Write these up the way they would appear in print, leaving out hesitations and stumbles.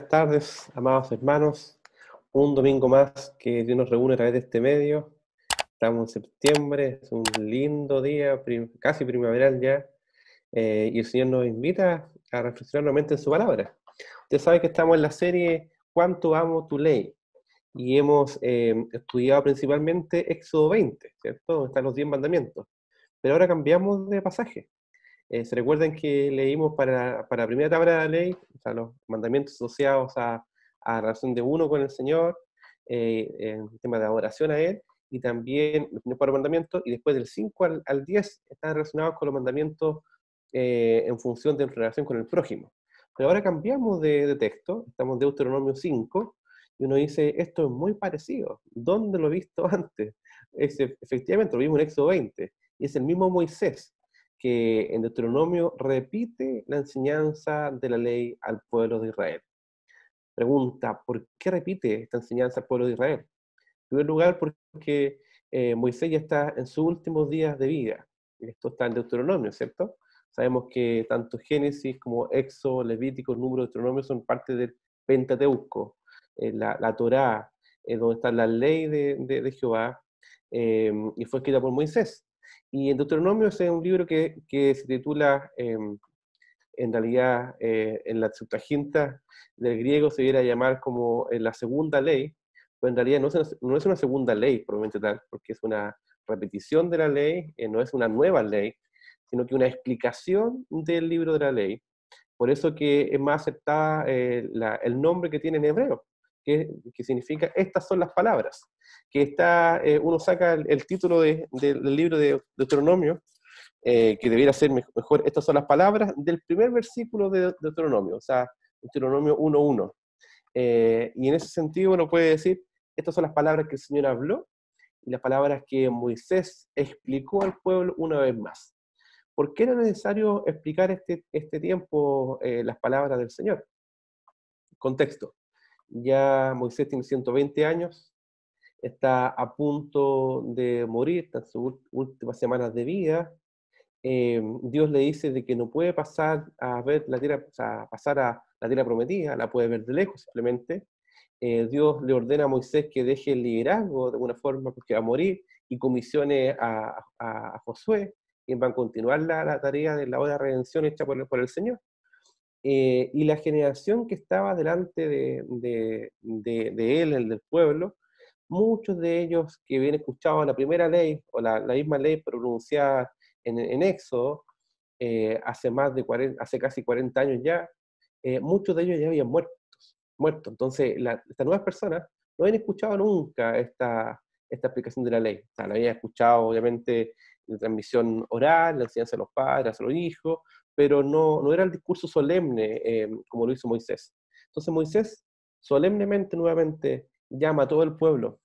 buenas tardes, amados hermanos. Un domingo más que Dios nos reúne a través de este medio. Estamos en septiembre, es un lindo día, casi primaveral ya, y el Señor nos invita a reflexionar nuevamente en su palabra. Usted sabe que estamos en la serie ¿Cuánto amo tu ley? Y hemos estudiado principalmente Éxodo 20, ¿cierto? Donde están los 10 mandamientos. Pero ahora cambiamos de pasaje. ¿Se recuerdan que leímos para la primera tabla de la ley, o sea, los mandamientos asociados a la relación de uno con el Señor, en tema de adoración a Él, y también los primeros 4 mandamientos, y después del 5 al 10 están relacionados con los mandamientos en función de la relación con el prójimo. Pero ahora cambiamos de texto, estamos en Deuteronomio 5, y uno dice, esto es muy parecido, ¿dónde lo he visto antes? Efectivamente, lo vimos en Éxodo 20, y es el mismo Moisés que en Deuteronomio repite la enseñanza de la ley al pueblo de Israel. Pregunta, ¿por qué repite esta enseñanza al pueblo de Israel? En primer lugar, porque Moisés ya está en sus últimos días de vida. Esto está en Deuteronomio, ¿cierto? Sabemos que tanto Génesis como Éxodo, Levítico, Número, Deuteronomio son parte del Pentateuco, la Torá, donde está la ley de Jehová, y fue escrita por Moisés. Y en Deuteronomio es un libro que se titula, en realidad, en la Septuaginta del griego se viene a llamar como la segunda ley, pero en realidad no es una segunda ley, probablemente tal, porque es una repetición de la ley, no es una nueva ley, sino que una explicación del libro de la ley. Por eso que es más aceptada el nombre que tiene en hebreo, que significa estas son las palabras. Que está, uno saca el título del libro de Deuteronomio, que debiera ser mejor, estas son las palabras del primer versículo de Deuteronomio, o sea, Deuteronomio 1.1. Y en ese sentido uno puede decir, estas son las palabras que el Señor habló y las palabras que Moisés explicó al pueblo una vez más. ¿Por qué era necesario explicar este tiempo las palabras del Señor? Contexto. Ya Moisés tiene 120 años, está a punto de morir, está en sus últimas semanas de vida. Dios le dice de que no puede pasar a ver la tierra, o sea, pasar a la tierra prometida, la puede ver de lejos simplemente. Dios le ordena a Moisés que deje el liderazgo de alguna forma porque va a morir y comisione a Josué, quien va a continuar la tarea de la obra de redención hecha por el Señor. Y la generación que estaba delante de él, el del pueblo, muchos de ellos que habían escuchado la primera ley, o la misma ley pronunciada en Éxodo, hace casi 40 años ya, muchos de ellos ya habían muerto. Entonces, estas nuevas personas no habían escuchado nunca esta explicación de la ley. O sea, la habían escuchado, obviamente, en transmisión oral, la enseñanza de los padres, a los hijos, pero no era el discurso solemne como lo hizo Moisés. Entonces Moisés solemnemente nuevamente llama a todo el pueblo,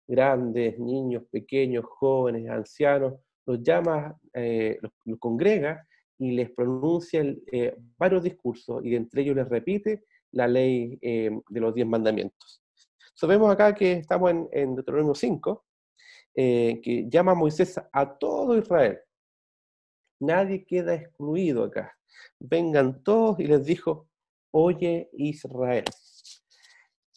grandes, niños, pequeños, jóvenes, ancianos, los llama, los congrega y les pronuncia varios discursos y entre ellos les repite la ley de los 10 mandamientos. Entonces vemos acá que estamos en Deuteronomio 5, que llama a Moisés a todo Israel. Nadie queda excluido acá. Vengan todos y les dijo, oye Israel,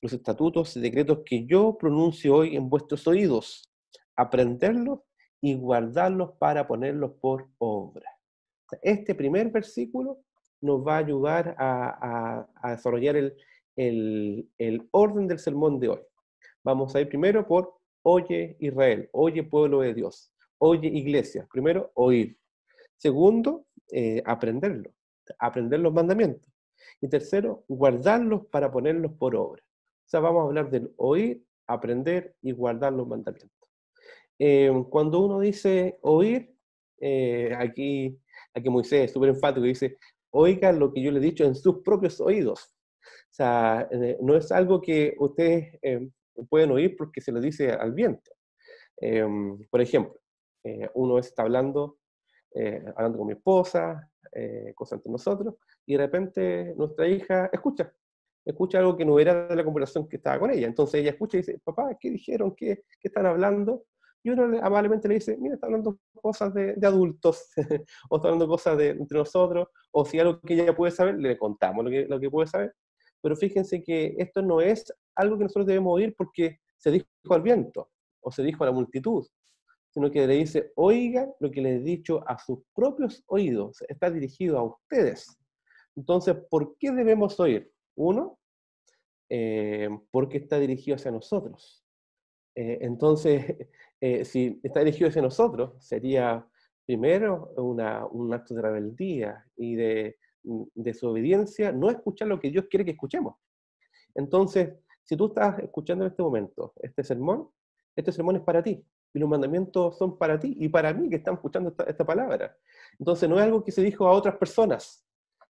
los estatutos y decretos que yo pronuncio hoy en vuestros oídos, aprenderlos y guardarlos para ponerlos por obra. Este primer versículo nos va a ayudar a desarrollar el orden del sermón de hoy. Vamos a ir primero por oye Israel, oye pueblo de Dios, oye iglesia. Primero, oír. Segundo, aprender los mandamientos. Y tercero, guardarlos para ponerlos por obra. O sea, vamos a hablar del oír, aprender y guardar los mandamientos. Cuando uno dice oír, aquí Moisés es súper enfático y dice, oigan lo que yo le he dicho en sus propios oídos. O sea, no es algo que ustedes pueden oír porque se lo dice al viento. Por ejemplo, uno está hablando con mi esposa, cosas entre nosotros, y de repente nuestra hija escucha algo que no era de la conversación que estaba con ella. Entonces ella escucha y dice, papá, ¿qué dijeron? ¿Qué están hablando? y uno amablemente le dice, mira, está hablando cosas de adultos, o está hablando cosas entre nosotros, o si algo que ella puede saber, le contamos lo que puede saber. Pero fíjense que esto no es algo que nosotros debemos oír porque se dijo al viento, o se dijo a la multitud, sino que le dice, oigan lo que les he dicho a sus propios oídos, está dirigido a ustedes. Entonces, ¿por qué debemos oír? Uno, porque está dirigido hacia nosotros. Entonces, si está dirigido hacia nosotros, sería primero un acto de rebeldía y de desobediencia, no escuchar lo que Dios quiere que escuchemos. Entonces, si tú estás escuchando en este momento este sermón es para ti, y los mandamientos son para ti y para mí que están escuchando esta palabra. Entonces, no es algo que se dijo a otras personas,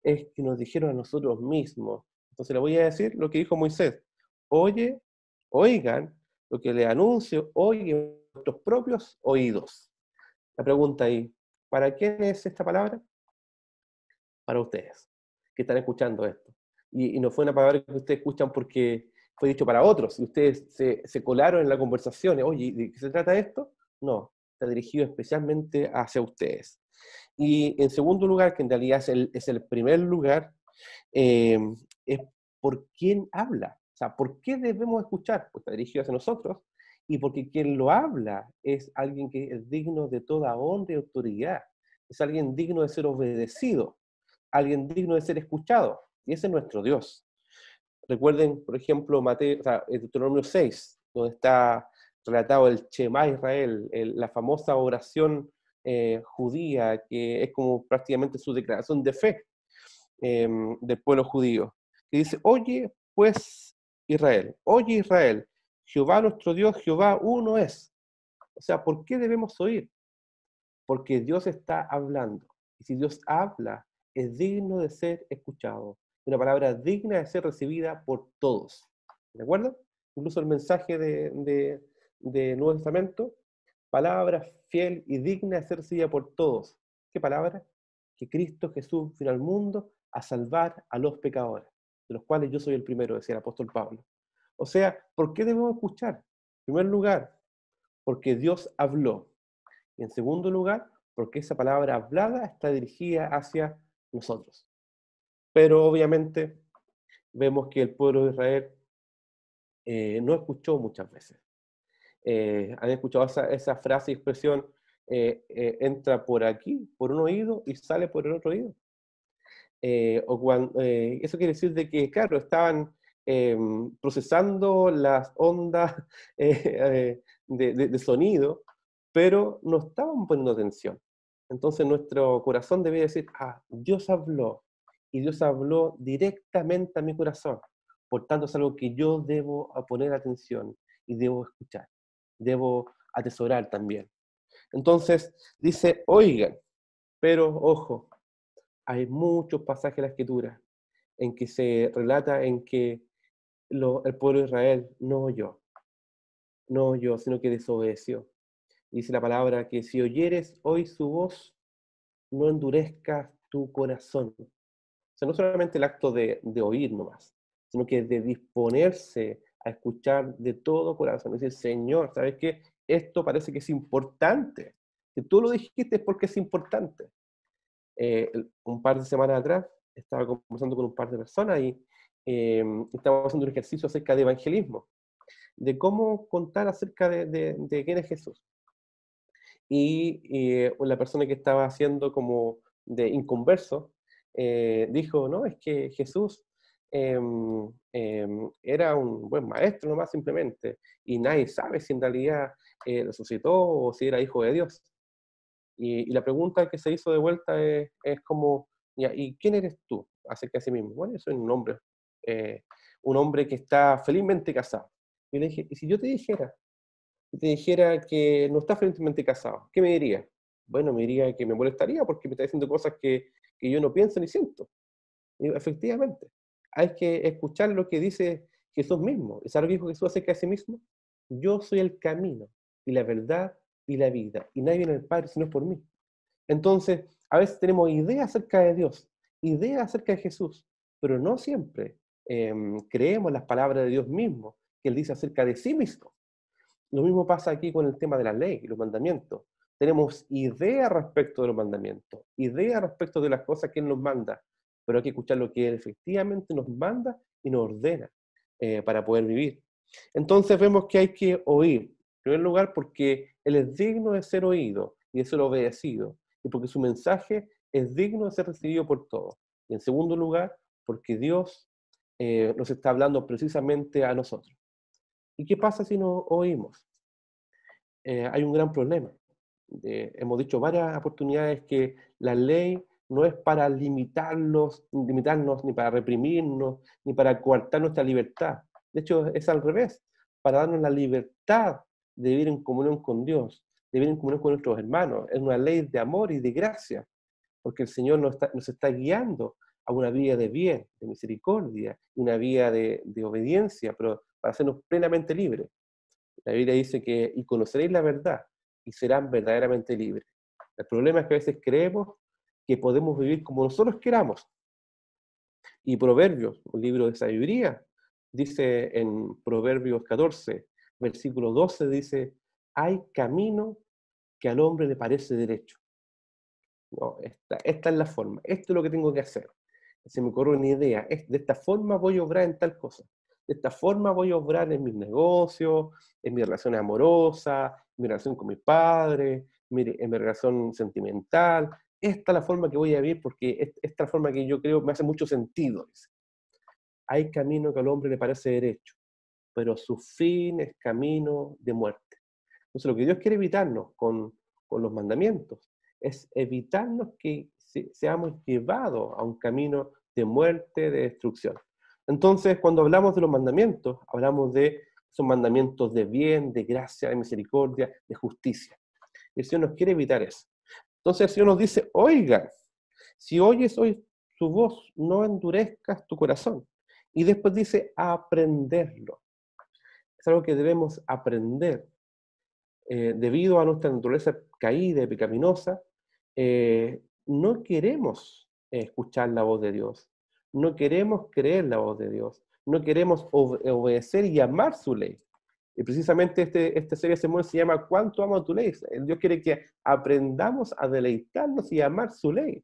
es que nos dijeron a nosotros mismos. Entonces, le voy a decir lo que dijo Moisés. Oigan lo que le anuncio, oigan vuestros propios oídos. La pregunta ahí, ¿para quién es esta palabra? Para ustedes, que están escuchando esto. Y no fue una palabra que ustedes escuchan porque fue dicho para otros, y ustedes se colaron en la conversación, oye, ¿de qué se trata esto? No, está dirigido especialmente hacia ustedes. Y en segundo lugar, que en realidad es el primer lugar, es por quién habla. O sea, ¿por qué debemos escuchar? Pues está dirigido hacia nosotros, y porque quien lo habla es alguien que es digno de toda honra y autoridad, es alguien digno de ser obedecido, alguien digno de ser escuchado, y ese es nuestro Dios. Recuerden, por ejemplo, Deuteronomio 6, donde está relatado el Shema Israel, la famosa oración judía, que es como prácticamente su declaración de fe del pueblo judío, que dice, oye pues oye Israel, Jehová nuestro Dios, Jehová uno es. O sea, ¿por qué debemos oír? Porque Dios está hablando. Y si Dios habla, es digno de ser escuchado. Una palabra digna de ser recibida por todos. ¿De acuerdo? Incluso el mensaje de Nuevo Testamento, palabra fiel y digna de ser recibida por todos. ¿Qué palabra? Que Cristo Jesús vino al mundo a salvar a los pecadores, de los cuales yo soy el primero, decía el apóstol Pablo. O sea, ¿por qué debemos escuchar? En primer lugar, porque Dios habló. Y en segundo lugar, porque esa palabra hablada está dirigida hacia nosotros. Pero obviamente vemos que el pueblo de Israel no escuchó muchas veces. Han escuchado esa frase y expresión, entra por aquí, por un oído, y sale por el otro oído. Eso quiere decir de que, claro, estaban procesando las ondas de sonido, pero no estaban poniendo atención. Entonces nuestro corazón debe decir, Dios habló, y Dios habló directamente a mi corazón. Por tanto, es algo que yo debo poner atención y debo escuchar, debo atesorar también. Entonces dice, oigan, pero ojo, hay muchos pasajes de la Escritura en que se relata en que el pueblo de Israel no oyó, sino que desobedeció. Dice la palabra que si oyeres hoy su voz, no endurezcas tu corazón. O sea, no solamente el acto de oír nomás, sino que de disponerse a escuchar de todo corazón. Es decir, Señor, ¿sabes qué? Esto parece que es importante. Si tú lo dijiste es porque es importante. Un par de semanas atrás estaba conversando con un par de personas y estábamos haciendo un ejercicio acerca de evangelismo, de cómo contar acerca de quién es Jesús. Y la persona que estaba haciendo como de inconverso dijo, no, es que Jesús era un buen maestro nomás simplemente, y nadie sabe si en realidad resucitó o si era hijo de Dios. Y la pregunta que se hizo de vuelta es como, ya, ¿y quién eres tú acerca de sí mismo? Bueno, yo soy un hombre que está felizmente casado. Y le dije, ¿y si yo te dijera que no estás felizmente casado, qué me dirías? Bueno, me diría que me molestaría porque me está diciendo cosas que yo no pienso ni siento. Y digo, efectivamente, hay que escuchar lo que dice Jesús mismo. ¿Y sabes lo que dijo Jesús acerca de sí mismo? Yo soy el camino y la verdad y la vida, y nadie viene al Padre sino por mí. Entonces, a veces tenemos ideas acerca de Dios, ideas acerca de Jesús, pero no siempre creemos las palabras de Dios mismo, que Él dice acerca de sí mismo. Lo mismo pasa aquí con el tema de la ley y los mandamientos. Tenemos ideas respecto de los mandamientos, ideas respecto de las cosas que Él nos manda, pero hay que escuchar lo que Él efectivamente nos manda y nos ordena para poder vivir. Entonces vemos que hay que oír, en primer lugar porque Él es digno de ser oído y de ser obedecido, y porque su mensaje es digno de ser recibido por todos. Y en segundo lugar, porque Dios nos está hablando precisamente a nosotros. ¿Y qué pasa si no oímos? Hay un gran problema. Hemos dicho varias oportunidades que la ley no es para limitarnos, ni para reprimirnos, ni para coartar nuestra libertad. De hecho, es al revés, para darnos la libertad de vivir en comunión con Dios, de vivir en comunión con nuestros hermanos. Es una ley de amor y de gracia, porque el Señor nos está guiando a una vida de bien, de misericordia, una vida de obediencia, pero para hacernos plenamente libres. La Biblia dice que, y conoceréis la verdad, y serán verdaderamente libres. El problema es que a veces creemos que podemos vivir como nosotros queramos. Y Proverbios, un libro de sabiduría, dice en Proverbios 14, versículo 12, dice, hay camino que al hombre le parece derecho. No, esta es la forma, esto es lo que tengo que hacer. Se me ocurre una idea, de esta forma voy a obrar en tal cosa. De esta forma voy a obrar en mis negocios, en mi relación amorosa, en mi relación con mis padres, en mi relación sentimental. Esta es la forma que voy a vivir porque esta es la forma que yo creo me hace mucho sentido. Dice. Hay camino que al hombre le parece derecho, pero su fin es camino de muerte. Entonces lo que Dios quiere evitarnos con los mandamientos es evitarnos que seamos llevados a un camino de muerte, de destrucción. Entonces, cuando hablamos de los mandamientos, hablamos de esos mandamientos de bien, de gracia, de misericordia, de justicia. Y el Señor nos quiere evitar eso. Entonces el Señor nos dice, oigan, si oyes hoy su voz, no endurezcas tu corazón. Y después dice, aprenderlo. Es algo que debemos aprender. Debido a nuestra naturaleza caída y pecaminosa, no queremos escuchar la voz de Dios, no queremos creer la voz de Dios, no queremos obedecer y amar su ley. Y precisamente esta serie de sermones se llama ¿Cuánto amo tu ley? Dios quiere que aprendamos a deleitarnos y a amar su ley.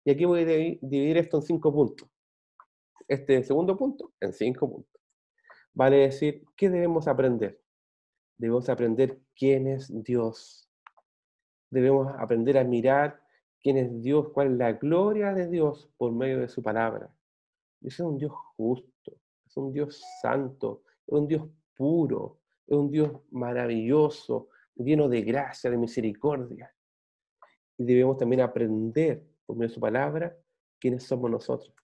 Y aquí voy a dividir esto en 5 puntos. Este segundo punto, en 5 puntos. Vale decir, ¿qué debemos aprender? Debemos aprender quién es Dios. Debemos aprender a mirar quién es Dios, cuál es la gloria de Dios por medio de su palabra. Dios es un Dios justo, es un Dios santo, es un Dios puro, es un Dios maravilloso, lleno de gracia, de misericordia. Y debemos también aprender por medio de su palabra quiénes somos nosotros.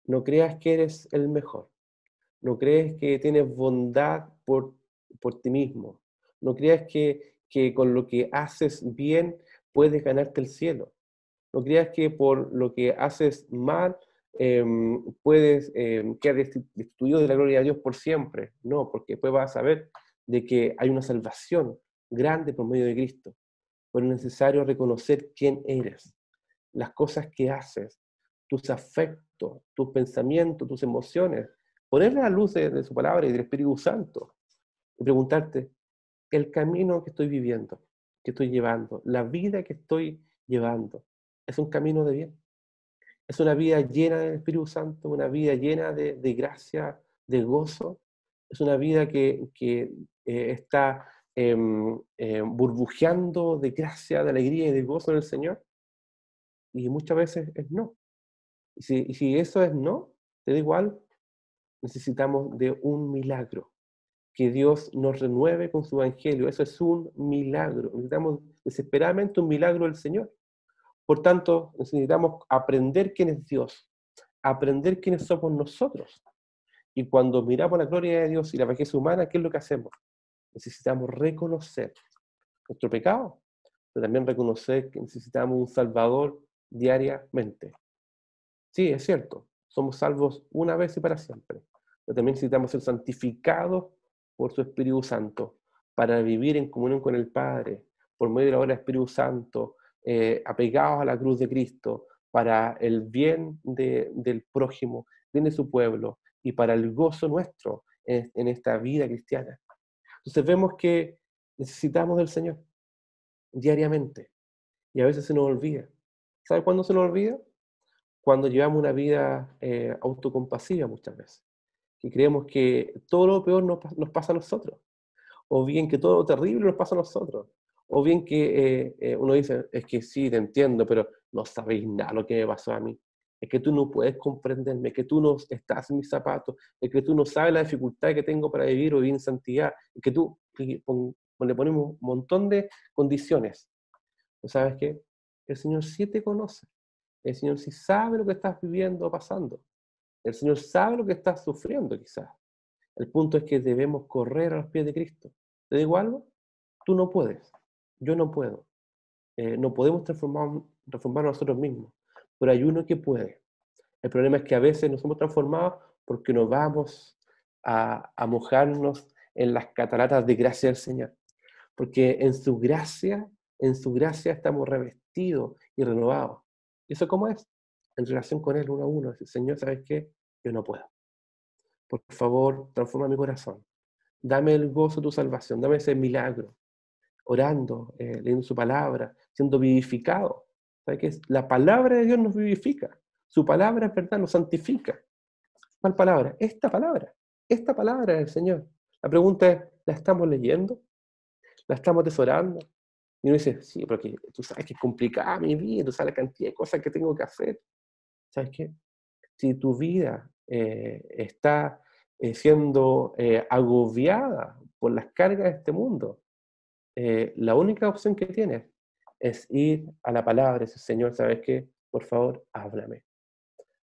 No creas que eres el mejor. No crees que tienes bondad por ti mismo. No creas que con lo que haces bien puedes ganarte el cielo. No creas que por lo que haces mal puedes quedar destituido de la gloria de Dios por siempre. No, porque después vas a saber de que hay una salvación grande por medio de Cristo. Pero es necesario reconocer quién eres, las cosas que haces, tus afectos, tus pensamientos, tus emociones, ponerle a la luz de su palabra y del Espíritu Santo y preguntarte, el camino que estoy viviendo, que estoy llevando, la vida que estoy llevando, ¿es un camino de bien? ¿Es una vida llena del Espíritu Santo, una vida llena de gracia, de gozo? ¿Es una vida que está burbujeando de gracia, de alegría y de gozo en el Señor? Y muchas veces es no. Y si eso es no, te da igual, necesitamos de un milagro, que Dios nos renueve con su evangelio. Eso es un milagro. Necesitamos desesperadamente un milagro del Señor. Por tanto, necesitamos aprender quién es Dios, aprender quiénes somos nosotros. Y cuando miramos la gloria de Dios y la bajeza humana, ¿qué es lo que hacemos? Necesitamos reconocer nuestro pecado, pero también reconocer que necesitamos un Salvador diariamente. Sí, es cierto, somos salvos una vez y para siempre, pero también necesitamos ser santificados por su Espíritu Santo para vivir en comunión con el Padre, por medio de la obra del Espíritu Santo, apegados a la cruz de Cristo, para el bien del prójimo, bien de su pueblo y para el gozo nuestro en esta vida cristiana. Entonces vemos que necesitamos del Señor diariamente y a veces se nos olvida. ¿Sabe cuándo se nos olvida? Cuando llevamos una vida autocompasiva muchas veces. Y creemos que todo lo peor nos pasa a nosotros, o bien que todo lo terrible nos pasa a nosotros, o bien que uno dice, es que sí, te entiendo, pero no sabéis nada lo que me pasó a mí. Es que tú no puedes comprenderme, es que tú no estás en mis zapatos, es que tú no sabes la dificultad que tengo para vivir o vivir en santidad, es que tú le ponemos un montón de condiciones. ¿Sabes qué? El Señor sí te conoce, el Señor sí sabe lo que estás viviendo o pasando, el Señor sabe lo que estás sufriendo quizás. El punto es que debemos correr a los pies de Cristo. ¿Te digo algo? Tú no puedes, yo no puedo. No podemos transformar nosotros mismos, pero hay uno que puede. El problema es que a veces nos somos transformados porque nos vamos a mojarnos en las cataratas de gracia del Señor. Porque en su gracia estamos revestidos y renovados. ¿Y eso cómo es? En relación con Él uno a uno. Dice, Señor, ¿sabes qué? Yo no puedo. Por favor, transforma mi corazón. Dame el gozo de tu salvación, dame ese milagro, orando, leyendo su palabra, siendo vivificado. ¿Sabes qué? La palabra de Dios nos vivifica. Su palabra es verdad, nos santifica. ¿Cuál palabra? Esta palabra. Esta palabra del Señor. La pregunta es, ¿la estamos leyendo? ¿La estamos atesorando? Y uno dice, sí, porque tú sabes que es complicada mi vida, tú sabes la cantidad de cosas que tengo que hacer. ¿Sabes qué? Si tu vida está siendo agobiada por las cargas de este mundo, la única opción que tienes es ir a la palabra y decir, Señor, ¿sabes qué? Por favor, háblame.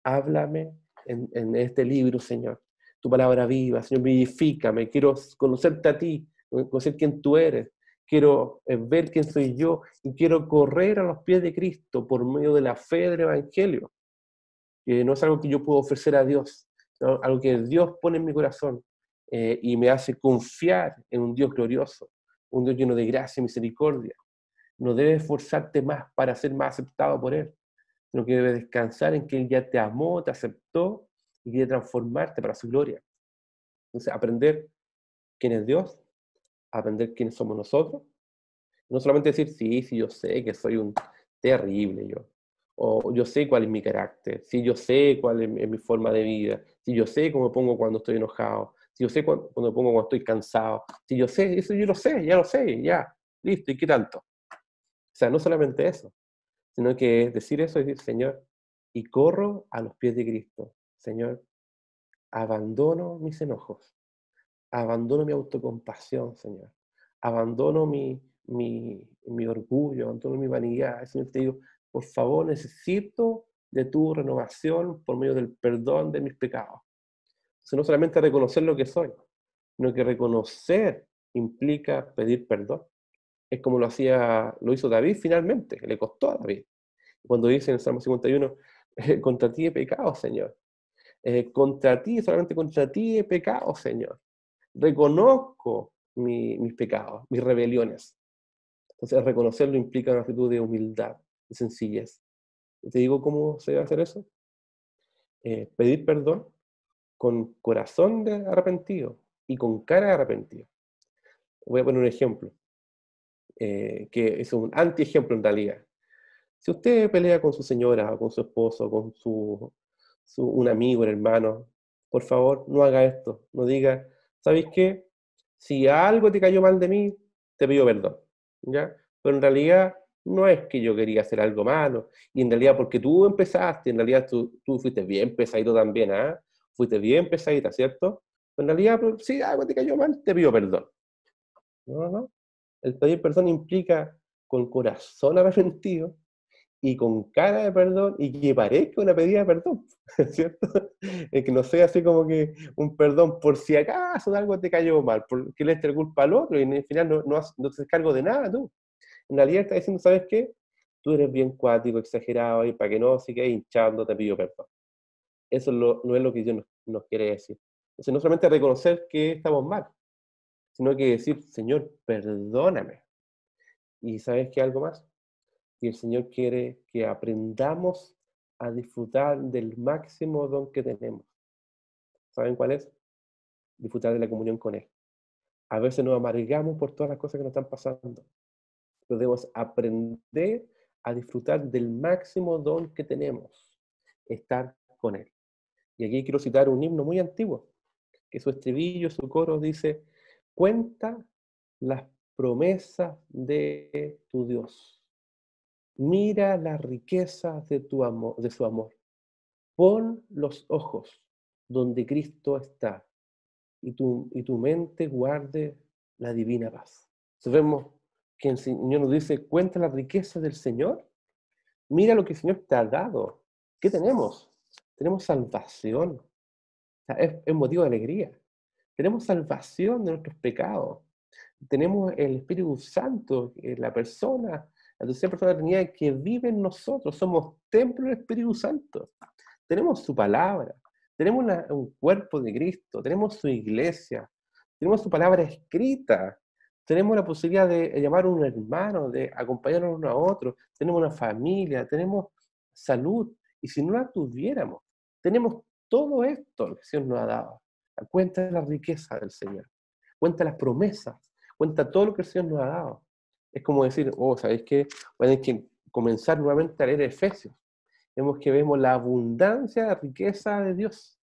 Háblame en este libro, Señor. Tu palabra viva, Señor, vivifícame. Quiero conocerte a ti, conocer quién tú eres. Quiero ver quién soy yo y quiero correr a los pies de Cristo por medio de la fe del Evangelio. Que no es algo que yo puedo ofrecer a Dios, ¿no? Algo que Dios pone en mi corazón y me hace confiar en un Dios glorioso, un Dios lleno de gracia y misericordia. No debes esforzarte más para ser más aceptado por Él, sino que debes descansar en que Él ya te amó, te aceptó y quiere transformarte para su gloria. Entonces, aprender quién es Dios, aprender quiénes somos nosotros. No solamente decir, sí, sí, yo sé que soy un terrible yo. O yo sé cuál es mi carácter, sí, yo sé cuál es mi forma de vida, sí, yo sé cómo me pongo cuando estoy enojado, sí, yo sé cuando me pongo cuando estoy cansado, sí, yo sé, eso yo lo sé, ya lo sé, ya, listo, ¿y qué tanto? O sea, no solamente eso, sino que decir eso es decir, Señor, y corro a los pies de Cristo. Señor, abandono mis enojos, abandono mi autocompasión, Señor. Abandono mi orgullo, abandono mi vanidad. Señor, te digo, por favor, necesito de tu renovación por medio del perdón de mis pecados. Entonces, no solamente reconocer lo que soy, sino que reconocer implica pedir perdón. Es como lo hizo David finalmente, que le costó a David. Cuando dice en el Salmo 51, contra ti he pecado, Señor. Contra ti, solamente contra ti he pecado, Señor. Reconozco mis pecados, mis rebeliones. Entonces, reconocerlo implica una actitud de humildad, de sencillez. ¿Y te digo cómo se debe hacer eso? Pedir perdón con corazón de arrepentido y con cara de arrepentido. Voy a poner un ejemplo, que es un anti-ejemplo en realidad. Si usted pelea con su señora, o con su esposo, con un amigo, un hermano, por favor, no haga esto. No diga, ¿sabéis qué? Si algo te cayó mal de mí, te pido perdón, ¿ya? Pero en realidad no es que yo quería hacer algo malo, y en realidad porque tú empezaste, en realidad tú fuiste bien pesadito también, ¿ah? Fuiste bien pesadita, ¿cierto? Pero en realidad, pues, si algo te cayó mal, te pido perdón. No, no. El pedir perdón implica con corazón arrepentido, y con cara de perdón y que parezca una pedida de perdón, ¿cierto? Es que no sea así como que un perdón por si acaso de algo te cayó mal, porque le echa culpa al otro y al final no te haces cargo de nada tú. En realidad está diciendo, ¿sabes qué? Tú eres bien cuático, exagerado y para que no sigas hinchando te pido perdón. Eso no es lo que Dios nos quiere decir. Entonces no solamente reconocer que estamos mal, sino que decir, Señor, perdóname. Y ¿sabes qué? Algo más. Y el Señor quiere que aprendamos a disfrutar del máximo don que tenemos. ¿Saben cuál es? Disfrutar de la comunión con Él. A veces nos amargamos por todas las cosas que nos están pasando, pero debemos aprender a disfrutar del máximo don que tenemos, estar con Él. Y aquí quiero citar un himno muy antiguo, que su estribillo, su coro dice: cuenta las promesas de tu Dios, mira las riquezas de tu amor, de su amor, pon los ojos donde Cristo está, y tu mente guarde la divina paz. Entonces vemos que el Señor nos dice: cuenta la riqueza del Señor, mira lo que el Señor te ha dado. ¿Qué tenemos? Tenemos salvación. O sea, es motivo de alegría. Tenemos salvación de nuestros pecados. Tenemos el Espíritu Santo, la persona, la tercera persona de la Trinidad que vive en nosotros. Somos templo del Espíritu Santo. Tenemos su palabra. Tenemos un cuerpo de Cristo. Tenemos su iglesia. Tenemos su palabra escrita. Tenemos la posibilidad de llamar a un hermano, de acompañarnos uno a otro. Tenemos una familia. Tenemos salud. Y si no la tuviéramos, tenemos todo esto que el Señor nos ha dado. Cuenta la riqueza del Señor. Cuenta las promesas. Cuenta todo lo que el Señor nos ha dado. Es como decir: oh, ¿sabéis qué? Hay que comenzar nuevamente a leer Efesios. Vemos que vemos la abundancia, la riqueza de Dios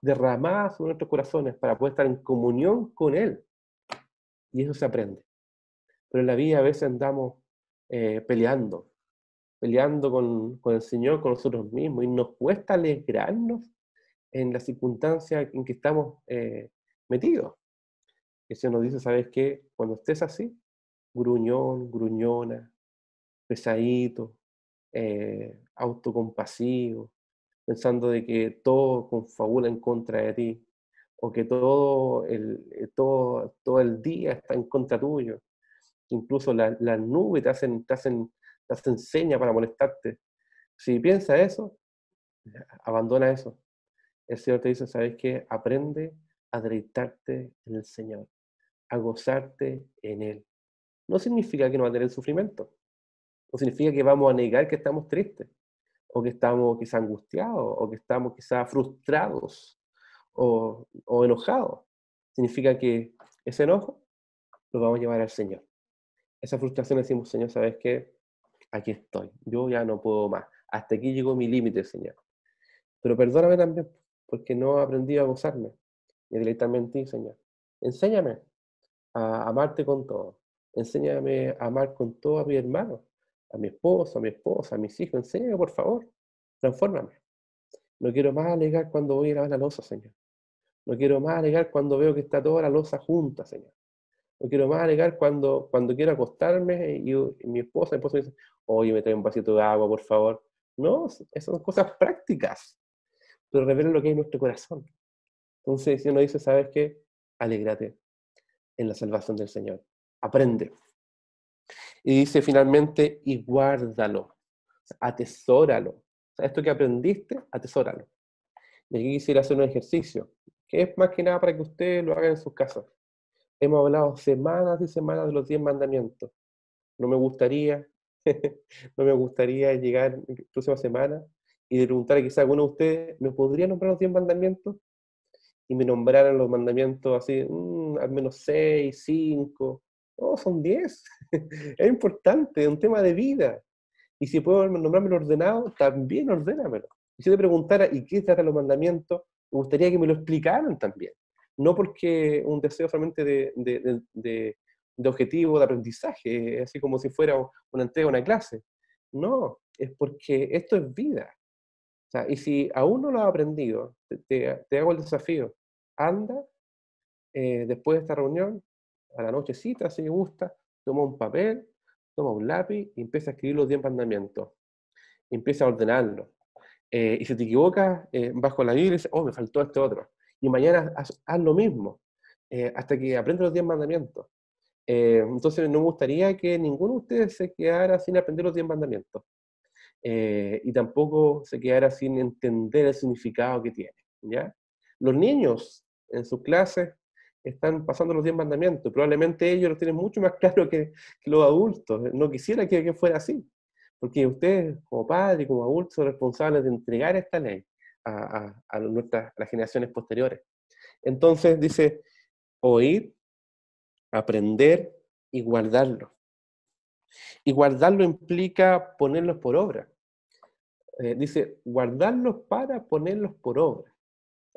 derramada sobre nuestros corazones para poder estar en comunión con Él. Y eso se aprende. Pero en la vida a veces andamos peleando con el Señor, con nosotros mismos, y nos cuesta alegrarnos en la circunstancia en que estamos metidos. El Señor nos dice: ¿sabes qué? Cuando estés así, gruñón, gruñona, pesadito, autocompasivo, pensando de que todo confabula en contra de ti, o que todo el día está en contra tuyo, incluso las nubes te hacen seña para molestarte. Si piensas eso, abandona eso. El Señor te dice: ¿sabes qué? Aprende a deleitarte en el Señor, a gozarte en Él. No significa que no va a tener sufrimiento, no significa que vamos a negar que estamos tristes, o que estamos quizá angustiados, o que estamos quizá frustrados o enojados. Significa que ese enojo lo vamos a llevar al Señor. Esa frustración decimos: Señor, ¿sabes qué? Aquí estoy, yo ya no puedo más. Hasta aquí llegó mi límite, Señor. Pero perdóname también, porque no he aprendido a gozarme y a deleitarme en ti, Señor. Enséñame a amarte con todo. Enséñame a amar con todo a mi hermano, a mi esposo, a mi esposa, a mis hijos. Enséñame, por favor. Transfórmame. No quiero más alegar cuando voy a lavar la loza, Señor. No quiero más alegar cuando veo que está toda la loza junta, Señor. No quiero más alegar cuando quiero acostarme y mi esposa me dice: oye, me trae un vasito de agua, por favor. No, esas son cosas prácticas, pero revelan lo que hay en nuestro corazón. Entonces, si uno dice: ¿sabes qué? Alégrate en la salvación del Señor. Aprende. Y dice finalmente: y guárdalo, atesóralo. O sea, esto que aprendiste, atesóralo. Y aquí quisiera hacer un ejercicio, que es más que nada para que ustedes lo hagan en sus casas. Hemos hablado semanas y semanas de los 10 mandamientos. No me gustaría, no me gustaría llegar la próxima semana y de preguntar a quizá alguno de ustedes: ¿me podría nombrar los 10 mandamientos? Y me nombraran los mandamientos así, al menos 6, 5. No, son 10. Es importante, es un tema de vida. Y si puedo nombrármelo ordenado, también ordénamelo. Y si te preguntara: ¿y qué tratan los mandamientos? Me gustaría que me lo explicaran también. No porque un deseo solamente de objetivo, de aprendizaje, así como si fuera una entrega, una clase. No, es porque esto es vida. O sea, y si aún no lo has aprendido, te hago el desafío. Anda, después de esta reunión, a la nochecita, si me gusta, toma un papel, toma un lápiz y empieza a escribir los 10 mandamientos. Empieza a ordenarlos. Y si te equivocas, vas con la Biblia y dices: oh, me faltó este otro. Y mañana haz lo mismo, hasta que aprendas los 10 mandamientos. Entonces, no me gustaría que ninguno de ustedes se quedara sin aprender los 10 mandamientos. Y tampoco se quedara sin entender el significado que tiene, ¿ya? Los niños en sus clases están pasando los 10 mandamientos. Probablemente ellos lo tienen mucho más claro que los adultos. No quisiera que fuera así, porque ustedes, como padres y como adultos, son responsables de entregar esta ley a las generaciones posteriores. Entonces dice: oír, aprender y guardarlo. Y guardarlo implica ponerlos por obra. Dice, guardarlos para ponerlos por obra.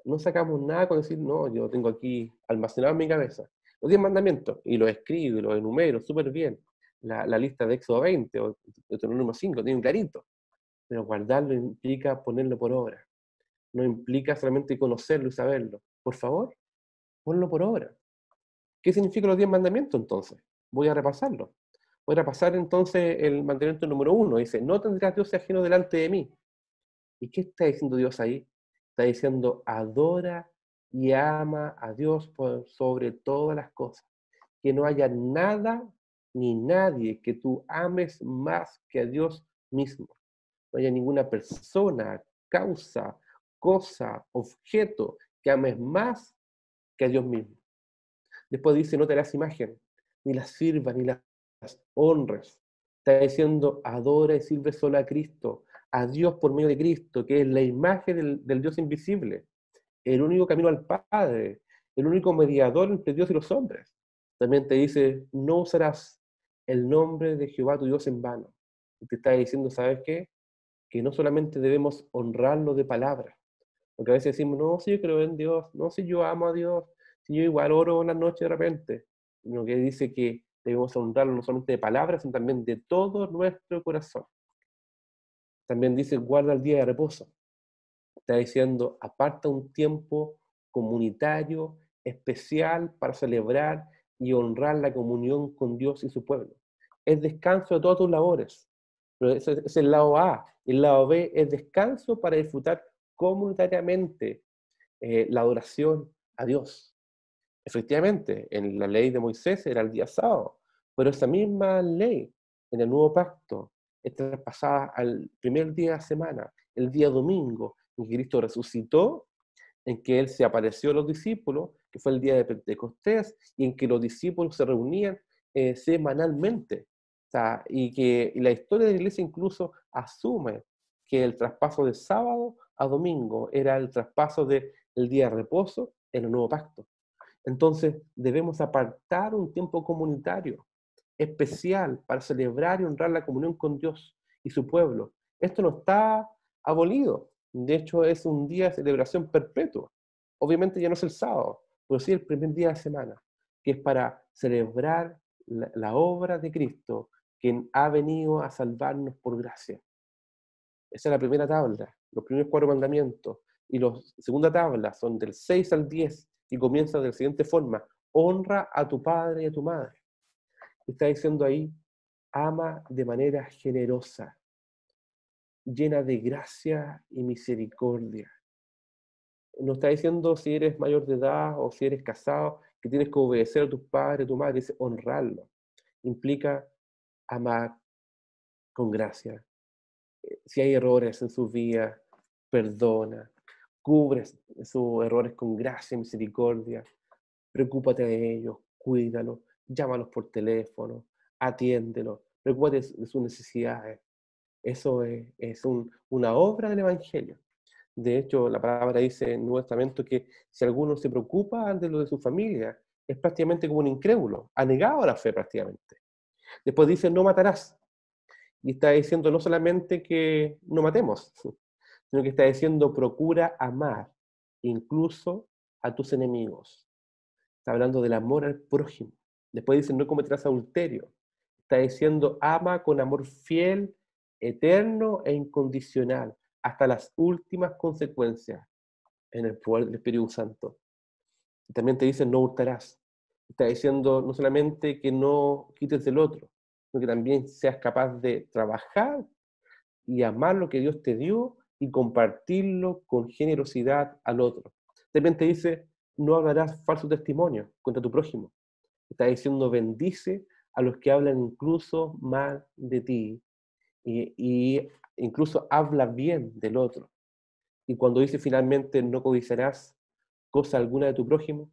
No sacamos nada con decir, no, yo tengo aquí almacenado en mi cabeza los 10 mandamientos, y los escribo y los enumero súper bien. La lista de Éxodo 20 o Deuteronomio 5, tiene un clarito. Pero guardarlo implica ponerlo por obra. No implica solamente conocerlo y saberlo. Por favor, ponlo por obra. ¿Qué significan los 10 mandamientos entonces? Voy a repasarlo. Voy a repasar entonces el mandamiento número 1. Dice, no tendrás Dios ajeno delante de mí. ¿Y qué está diciendo Dios ahí? Está diciendo, adora y ama a Dios por sobre todas las cosas. Que no haya nada ni nadie que tú ames más que a Dios mismo. No haya ninguna persona, causa, cosa, objeto que ames más que a Dios mismo. Después dice, no te harás imagen, ni las sirvas, ni las honres. Está diciendo, adora y sirve solo a Cristo, a Dios por medio de Cristo, que es la imagen del Dios invisible, el único camino al Padre, el único mediador entre Dios y los hombres. También te dice, no usarás el nombre de Jehová tu Dios en vano. Y te está diciendo, ¿sabes qué? Que no solamente debemos honrarlo de palabra, porque a veces decimos, no, si yo creo en Dios, no, si yo amo a Dios, si yo igual oro en la noche de repente, sino que dice que debemos honrarlo no solamente de palabras, sino también de todo nuestro corazón. También dice, guarda el día de reposo. Está diciendo, aparta un tiempo comunitario, especial, para celebrar y honrar la comunión con Dios y su pueblo. Es descanso de todas tus labores. Pero ese es el lado A. El lado B es descanso para disfrutar comunitariamente la adoración a Dios. Efectivamente, en la ley de Moisés era el día sábado, pero esa misma ley en el nuevo pacto es traspasada al primer día de la semana, el día domingo, en que Cristo resucitó, en que Él se apareció a los discípulos, que fue el día de Pentecostés, y en que los discípulos se reunían semanalmente. O sea, y la historia de la iglesia incluso asume que el traspaso de sábado a domingo era el traspaso del día de reposo en el nuevo pacto. Entonces debemos apartar un tiempo comunitario especial para celebrar y honrar la comunión con Dios y su pueblo. Esto no está abolido, de hecho es un día de celebración perpetua. Obviamente ya no es el sábado, pero sí el primer día de la semana, que es para celebrar la obra de Cristo, quien ha venido a salvarnos por gracia. Esa es la primera tabla, los primeros 4 mandamientos. Y la segunda tabla son del 6 al 10 y comienza de la siguiente forma: honra a tu padre y a tu madre. Está diciendo ahí, ama de manera generosa, llena de gracia y misericordia. No está diciendo si eres mayor de edad o si eres casado, que tienes que obedecer a tus padres, a tu madre, dice honrarlo. Implica amar con gracia. Si hay errores en sus vidas, perdona, cubre sus errores con gracia y misericordia, preocúpate de ellos, cuídalos, llámalos por teléfono, atiéndelos, preocúpate de sus necesidades. Eso es una obra del Evangelio. De hecho, la palabra dice en el Nuevo Testamento que si alguno se preocupa de lo de su familia, es prácticamente como un incrédulo, ha negado la fe prácticamente. Después dice, no matarás. Y está diciendo no solamente que no matemos, sino que está diciendo procura amar incluso a tus enemigos. Está hablando del amor al prójimo. Después dice no cometerás adulterio. Está diciendo ama con amor fiel, eterno e incondicional, hasta las últimas consecuencias en el poder del Espíritu Santo. Y también te dice no hurtarás. Está diciendo no solamente que no quites del otro, sino que también seas capaz de trabajar y amar lo que Dios te dio y compartirlo con generosidad al otro. También te dice, no hablarás falso testimonio contra tu prójimo. Está diciendo, bendice a los que hablan incluso mal de ti y incluso habla bien del otro. Y cuando dice finalmente, no codiciarás cosa alguna de tu prójimo,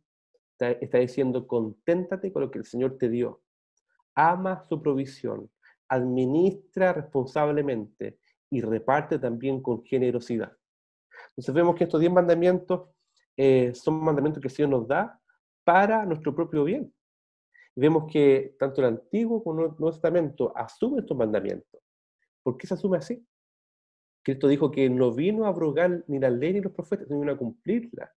está diciendo, conténtate con lo que el Señor te dio. Ama su provisión, administra responsablemente y reparte también con generosidad. Entonces vemos que estos 10 mandamientos son mandamientos que el Señor nos da para nuestro propio bien. Vemos que tanto el Antiguo como el Nuevo Testamento asumen estos mandamientos. ¿Por qué se asume así? Cristo dijo que no vino a abrogar ni la ley ni los profetas, sino vino a cumplirla.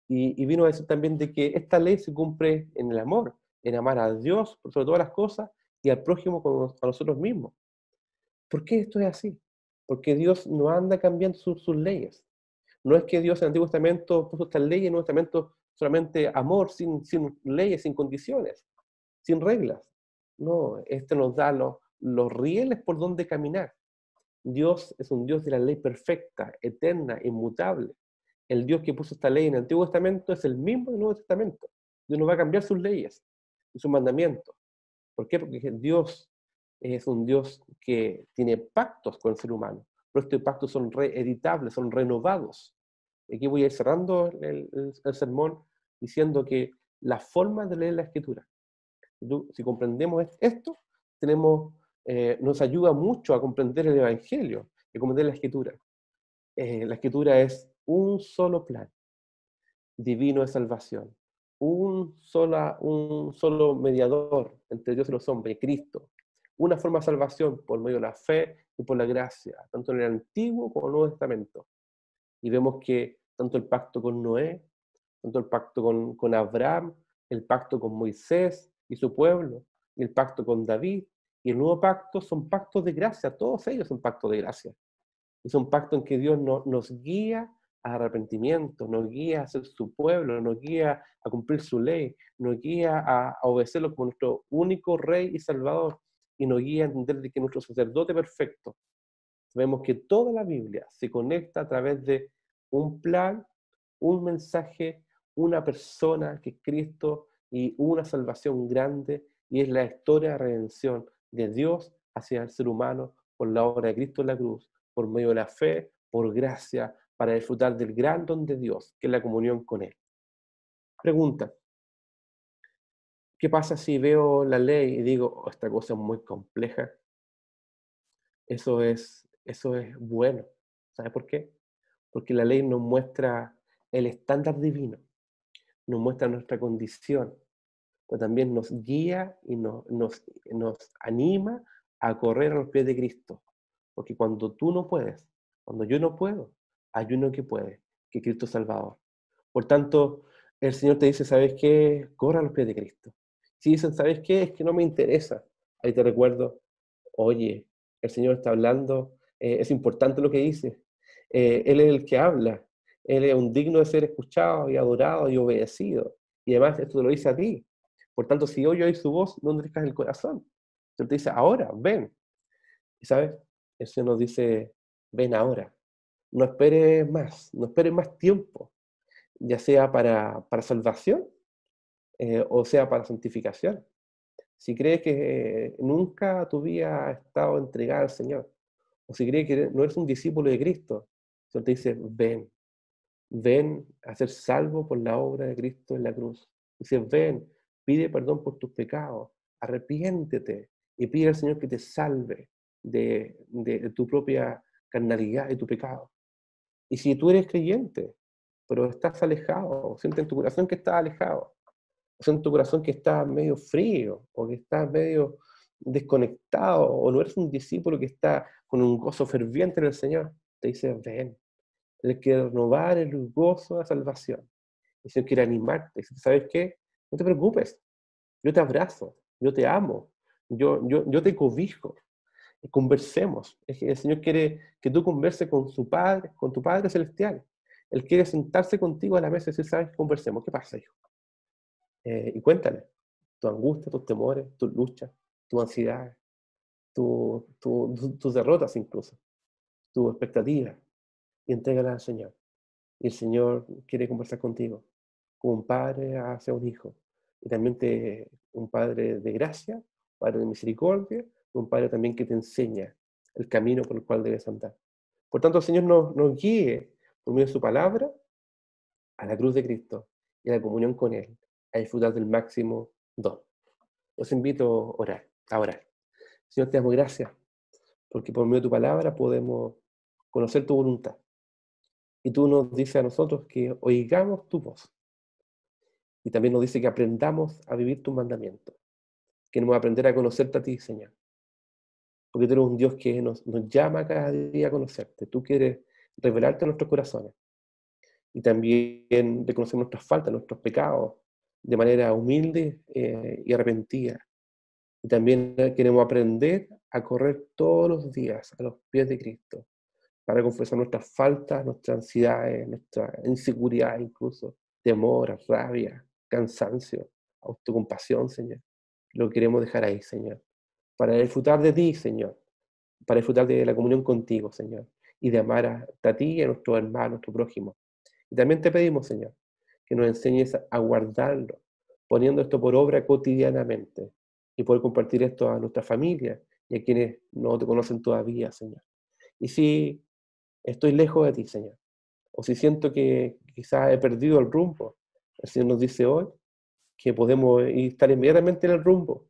Y vino a decir también de que esta ley se cumple en el amor, en amar a Dios por sobre todas las cosas y al prójimo como a nosotros mismos. ¿Por qué esto es así? Porque Dios no anda cambiando sus leyes. No es que Dios en el Antiguo Testamento puso estas leyes, en el Nuevo Testamento solamente amor, sin leyes, sin condiciones, sin reglas. No, este nos da los rieles por donde caminar. Dios es un Dios de la ley perfecta, eterna, inmutable. El Dios que puso esta ley en el Antiguo Testamento es el mismo del Nuevo Testamento. Dios no va a cambiar sus leyes y sus mandamientos. ¿Por qué? Porque Dios es un Dios que tiene pactos con el ser humano. Pero estos pactos son reeditables, son renovados. Aquí voy a ir cerrando el sermón diciendo que la forma de leer la Escritura, si comprendemos esto, nos ayuda mucho a comprender el Evangelio y comprender la Escritura. La Escritura es un solo plan divino de salvación, un solo mediador entre Dios y los hombres, Cristo. Una forma de salvación por medio de la fe y por la gracia, tanto en el Antiguo como en el Nuevo Testamento. Y vemos que tanto el pacto con Noé, tanto el pacto con Abraham, el pacto con Moisés y su pueblo, y el pacto con David, y el nuevo pacto son pactos de gracia, todos ellos son pactos de gracia. Es un pacto en que Dios nos guía a arrepentimiento, nos guía a ser su pueblo, nos guía a cumplir su ley, nos guía a obedecerlo como nuestro único Rey y Salvador, y nos guía a entender de que nuestro sacerdote perfecto. Vemos que toda la Biblia se conecta a través de un plan, un mensaje, una persona que es Cristo y una salvación grande, y es la historia de redención de Dios hacia el ser humano por la obra de Cristo en la cruz, por medio de la fe, por gracia, para disfrutar del gran don de Dios, que es la comunión con Él. Pregunta, ¿qué pasa si veo la ley y digo, oh, esta cosa es muy compleja? Eso es bueno. ¿Sabe por qué? Porque la ley nos muestra el estándar divino, nos muestra nuestra condición, pero también nos guía y nos anima a correr a los pies de Cristo. Porque cuando tú no puedes, cuando yo no puedo, hay uno que puede, que es Cristo Salvador. Por tanto, el Señor te dice, ¿sabes qué? Corre a los pies de Cristo. Si dicen, ¿sabes qué? Es que no me interesa. Ahí te recuerdo, oye, el Señor está hablando, es importante lo que dice. Él es el que habla, Él es un digno de ser escuchado y adorado y obedecido. Y además esto te lo dice a ti. Por tanto, si hoy oís su voz, no endurezcas el corazón. Él te dice, ahora, ven. Y sabes, el Señor nos dice, ven ahora. No esperes más, no esperes más tiempo, ya sea para salvación o sea para santificación. Si crees que nunca tu vida ha estado entregada al Señor, o si crees que no eres un discípulo de Cristo, el Señor te dice, ven a ser salvo por la obra de Cristo en la cruz. Dice, ven, pide perdón por tus pecados, arrepiéntete y pide al Señor que te salve de tu propia carnalidad y tu pecado. Y si tú eres creyente, pero estás alejado, sientes en tu corazón que estás alejado, sientes en tu corazón que estás medio frío, o que estás medio desconectado, o no eres un discípulo que está con un gozo ferviente en el Señor, te dice, ven, Él quiere renovar el gozo de la salvación. El Señor quiere animarte. Dice, ¿sabes qué? No te preocupes, yo te abrazo, yo te amo, yo te cobijo. Conversemos. Es que el Señor quiere que tú converses con su Padre, con tu Padre Celestial. Él quiere sentarse contigo a la mesa y decir, ¿sabes? Conversemos. ¿Qué pasa, hijo? Y cuéntale tu angustia, tus temores, tus luchas, tus ansiedades, tus derrotas incluso, tus expectativas, y entrégalas al Señor. Y el Señor quiere conversar contigo, como un padre hacia un hijo. Y también un padre de gracia, un padre de misericordia, un padre también que te enseña el camino por el cual debes andar. Por tanto, el Señor nos guíe por medio de su palabra a la cruz de Cristo y a la comunión con Él, a disfrutar del máximo don. Los invito a orar. Señor, te damos gracias, porque por medio de tu palabra podemos conocer tu voluntad. Y tú nos dices a nosotros que oigamos tu voz. Y también nos dice que aprendamos a vivir tus mandamientos. Queremos aprender a conocerte a ti, Señor. Porque tú eres un Dios que nos llama cada día a conocerte. Tú quieres revelarte en nuestros corazones. Y también reconocer nuestras faltas, nuestros pecados, de manera humilde y arrepentida. Y también queremos aprender a correr todos los días a los pies de Cristo, para confesar nuestras faltas, nuestras ansiedades, nuestra inseguridad incluso, temor, rabia, cansancio, autocompasión, Señor. Lo queremos dejar ahí, Señor, para disfrutar de ti, Señor, para disfrutar de la comunión contigo, Señor, y de amar a ti y a nuestro hermano, a nuestro prójimo. Y también te pedimos, Señor, que nos enseñes a guardarlo, poniendo esto por obra cotidianamente y poder compartir esto a nuestra familia y a quienes no te conocen todavía, Señor. Y si estoy lejos de ti, Señor, o si siento que quizás he perdido el rumbo, el Señor nos dice hoy que podemos estar inmediatamente en el rumbo.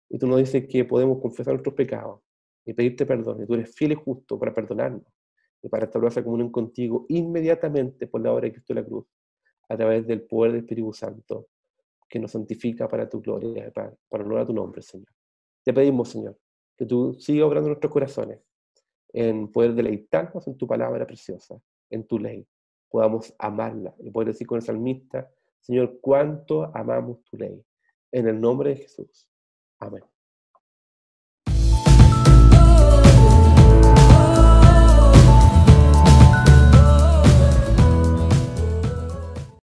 Y tú nos dices que podemos confesar nuestros pecados y pedirte perdón. Y tú eres fiel y justo para perdonarnos y para restaurar esa comunión contigo inmediatamente por la obra de Cristo en la cruz, a través del poder del Espíritu Santo, que nos santifica para tu gloria, para honrar a tu nombre, Señor. Te pedimos, Señor, que tú sigas obrando en nuestros corazones, en poder deleitarnos en tu palabra preciosa, en tu ley. Podamos amarla y poder decir con el salmista, Señor, cuánto amamos tu ley. En el nombre de Jesús. Amén.